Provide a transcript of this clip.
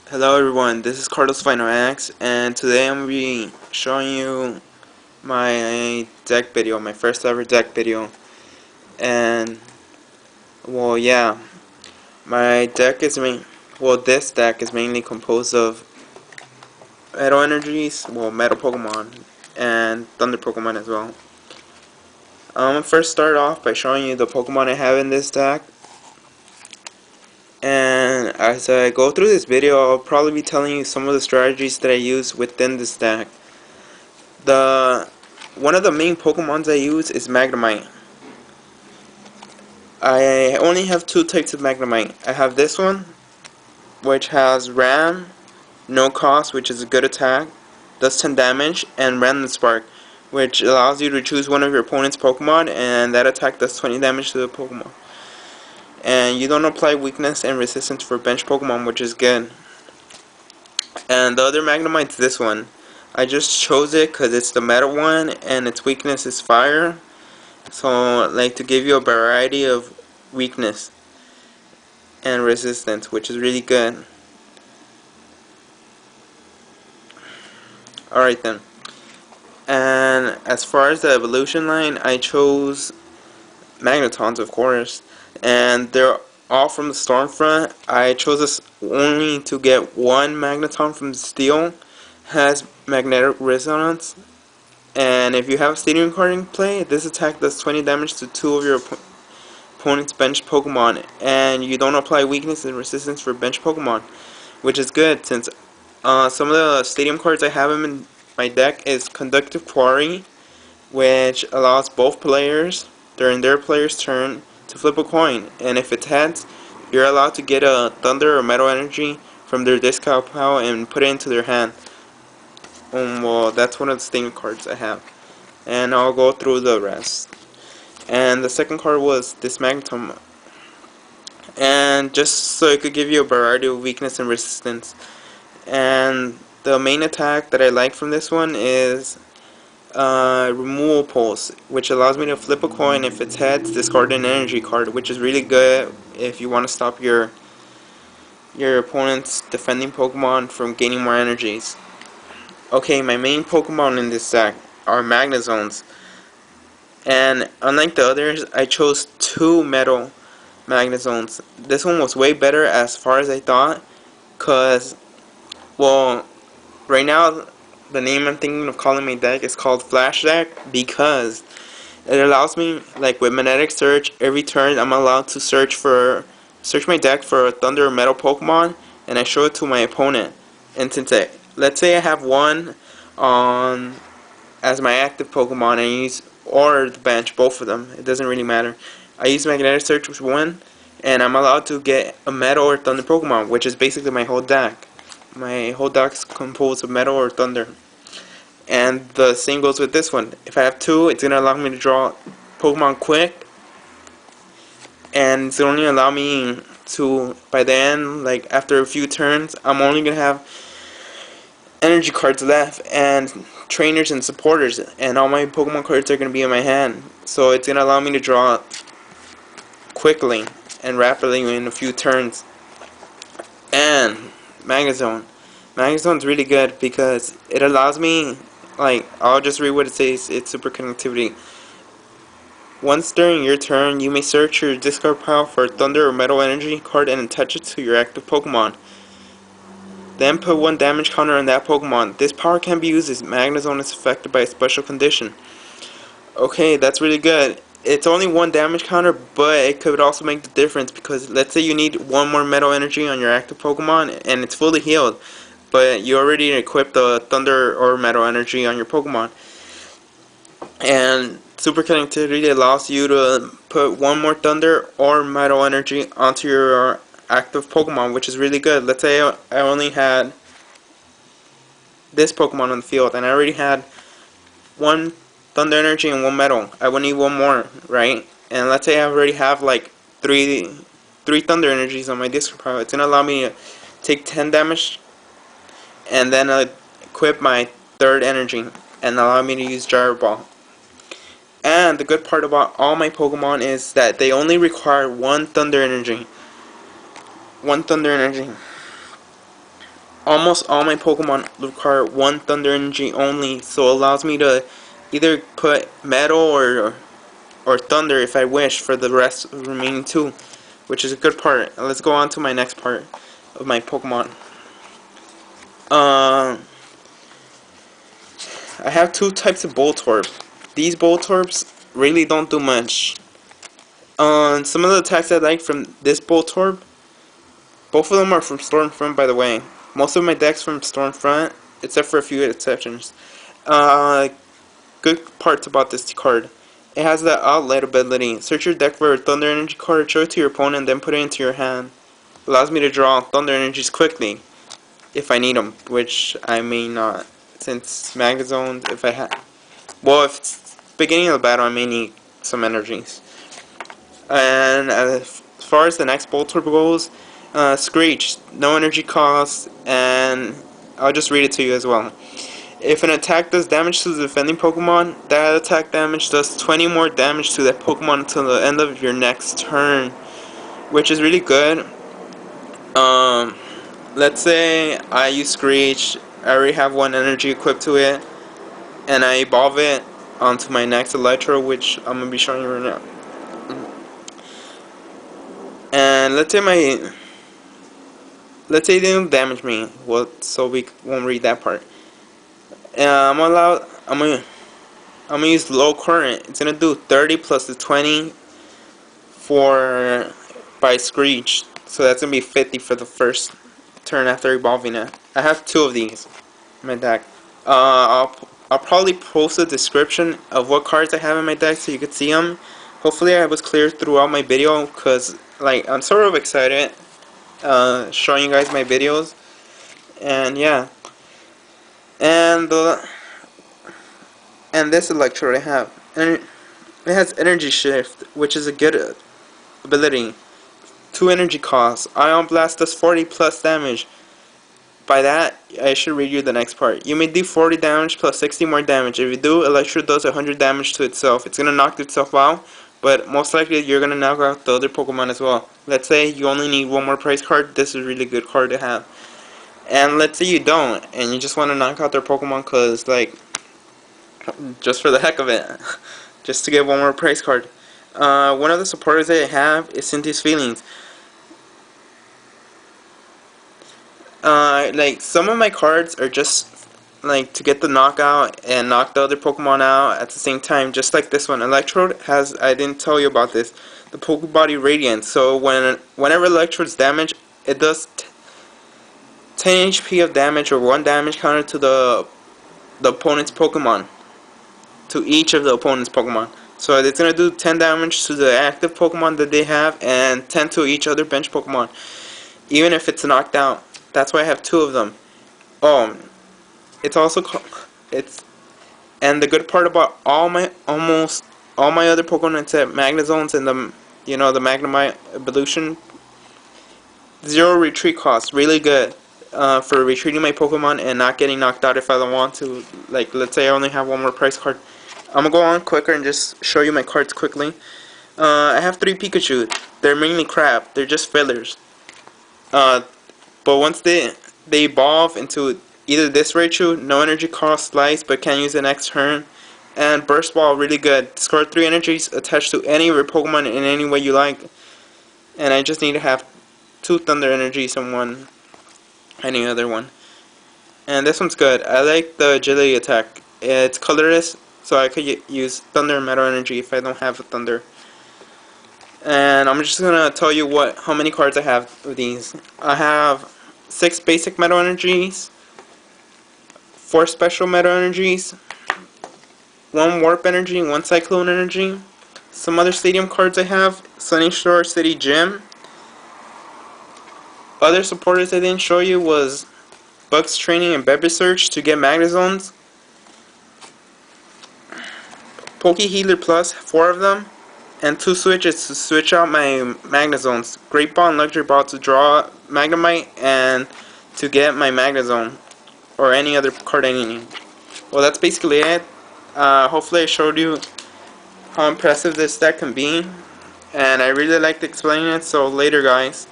Hello everyone, this is Carlos Final X, and today I'm going to be showing you my deck video, my first ever deck video. And well, yeah, my deck is this deck is mainly composed of metal energies, metal Pokemon and thunder Pokemon as well. I'm gonna first start off by showing you the Pokemon I have in this deck. And as I go through this video, I'll probably be telling you some of the strategies that I use within this deck. One of the main Pokemons I use is Magnemite. I only have two types of Magnemite. I have this one, which has Ram, no cost, which is a good attack, does 10 damage, and Random Spark, which allows you to choose one of your opponent's Pokemon, and that attack does 20 damage to the Pokemon. And you don't apply weakness and resistance for bench Pokemon, which is good. And the other Magnemite is this one. I just chose it because it's the metal one, and its weakness is fire. So, like, to give you a variety of weakness and resistance, which is really good. Alright then. And as far as the evolution line, I chose Magnetons, of course. And they're all from the Stormfront. I chose this only to get one Magneton from Steel. Has magnetic resonance. And if you have a Stadium card in play, this attack does 20 damage to two of your opponent's bench Pokemon, and you don't apply weakness and resistance for bench Pokemon, which is good since some of the Stadium cards I have in my deck is Conductive Quarry, which allows both players during their player's turn to flip a coin, and if it's heads, you're allowed to get a Thunder or Metal Energy from their discard pile and put it into their hand. Well, that's one of the Stadium cards I have, and I'll go through the rest. And the second card was this Magneton, and just so it could give you a variety of weakness and resistance. And the main attack that I like from this one is Removal Pulse, which allows me to flip a coin. If it's heads, discard an energy card, which is really good if you want to stop your opponent's defending Pokemon from gaining more energies. Okay, my main Pokemon in this deck are Magnezones. And unlike the others, I chose two metal Magnezones. This one was way better as far as I thought, cause, well, right now the name I'm thinking of calling my deck is called Flash Deck because it allows me, like with Magnetic Search, every turn I'm allowed to search my deck for a Thunder or Metal Pokemon, and I show it to my opponent. And since let's say I have one on as my active Pokemon, and I use or the bench, both of them. It doesn't really matter. I use Magnetic Search with one, and I'm allowed to get a Metal or Thunder Pokemon, which is basically my whole deck. My whole deck is composed of Metal or Thunder. And the same goes with this one. If I have two, it's gonna allow me to draw Pokemon quick, and it's only allow me to, by the end, like after a few turns, I'm only gonna have energy cards left and trainers and supporters, and all my Pokemon cards are going to be in my hand, so it's going to allow me to draw quickly and rapidly in a few turns. And Magnezone is really good because it allows me, like, I'll just read what it says. It's super conductivity. Once during your turn, you may search your discard pile for a Thunder or Metal Energy card and attach it to your active Pokemon. Then put one damage counter on that Pokemon. This power can be used if Magnezone is affected by a special condition. Okay, that's really good. It's only one damage counter, but it could also make the difference because let's say you need one more Metal Energy on your active Pokemon and it's fully healed, but you already equipped the Thunder or Metal Energy on your Pokemon. And Super Connectivity allows you to put one more Thunder or Metal Energy onto your active Pokemon, which is really good. Let's say I only had this Pokemon on the field and I already had one Thunder Energy and one Metal. I would need one more, right? And let's say I already have like three Thunder Energies on my discard pile. It's gonna allow me to take 10 damage and then equip my third energy and allow me to use Gyroball. And the good part about all my Pokemon is that they only require one Thunder Energy. almost all my Pokemon require one Thunder Energy only, so it allows me to either put Metal or Thunder if I wish for the rest of the remaining two, which is a good part. Let's go on to my next part of my Pokemon. I have two types of Voltorb. These Voltorbs really don't do much. Some of the attacks I like from this Voltorb, both of them are from Stormfront, by the way. Most of my decks from Stormfront, except for a few exceptions. Good parts about this card. It has the outlet ability. Search your deck for a Thunder Energy card, show it to your opponent, and then put it into your hand. Allows me to draw Thunder Energies quickly, if I need them, which I may not. Since Magnezone, if I have... Well, if it's beginning of the battle, I may need some energies. And as far as the next Voltorb goes, Screech, no energy cost, and I'll just read it to you as well. If an attack does damage to the defending Pokemon, that attack damage does 20 more damage to that Pokemon until the end of your next turn, which is really good. Let's say I use Screech, I already have one energy equipped to it, and I evolve it onto my next Electro, which I'm going to be showing you right now. And let's say it didn't damage me, well, so we won't read that part. I'm gonna use low current. It's gonna do 30 plus the 20 for by Screech, so that's gonna be 50 for the first turn after evolving it. I have two of these in my deck. I'll probably post a description of what cards I have in my deck so you could see them. Hopefully I was clear throughout my video, because like I'm sort of excited showing you guys my videos, and yeah. And this Electrode I have, and it has Energy Shift, which is a good ability. 2 energy costs. Ion Blast does 40 plus damage. By that, I should read you the next part. You may do 40 damage plus 60 more damage. If you do, Electrode does 100 damage to itself. It's gonna knock itself out, but most likely you're gonna knock out the other Pokemon as well. Let's say you only need one more prize card. This is a really good card to have. And let's say you don't, and you just want to knock out their Pokemon because, like, just for the heck of it, just to get one more prize card. One of the supporters that I have is Cynthia's Feelings. Like, some of my cards are just, like, to get the knockout and knock the other Pokemon out at the same time, just like this one. Electrode has, I didn't tell you about this, the Pokebody Radiance. So whenever Electrode's damaged, it does 10 HP of damage or 1 damage counter to the opponent's Pokemon. To each of the opponent's Pokemon. So it's going to do 10 damage to the active Pokemon that they have and 10 to each other bench Pokemon. Even if it's knocked out. That's why I have 2 of them. It's also and the good part about almost all my other Pokemon except Magnezones and the Magnemite evolution, 0 retreat cost, really good for retreating my Pokemon and not getting knocked out if I don't want to. Like, let's say I only have one more prize card. I'm gonna go on quicker and just show you my cards quickly. I have 3 Pikachu. They're mainly crap. They're just fillers. But once they evolve into either this Raichu, no energy cost, Slice, but can use the next turn, and Burst Ball, really good. Score 3 energies attached to any of your Pokemon in any way you like. And I just need to have 2 Thunder energies and any other one. And this one's good. I like the agility attack. It's colorless, so I could use Thunder and Metal Energy if I don't have a Thunder. And I'm just gonna tell you how many cards I have of these. I have 6 basic Metal Energies, 4 special Metal Energies, 1 Warp Energy, 1 Cyclone Energy. Some other stadium cards I have: Sunny Shore City Gym. Other supporters I didn't show you was Bugs Training and Bed Research to get Magnezones. Poke Healer Plus, 4 of them, and 2 switches to switch out my Magnezones. Great Ball and Luxury Ball to draw Magnemite and to get my Magnezone or any other card I need. Well, that's basically it. Hopefully I showed you how impressive this deck can be, and I really liked explaining it, so later guys.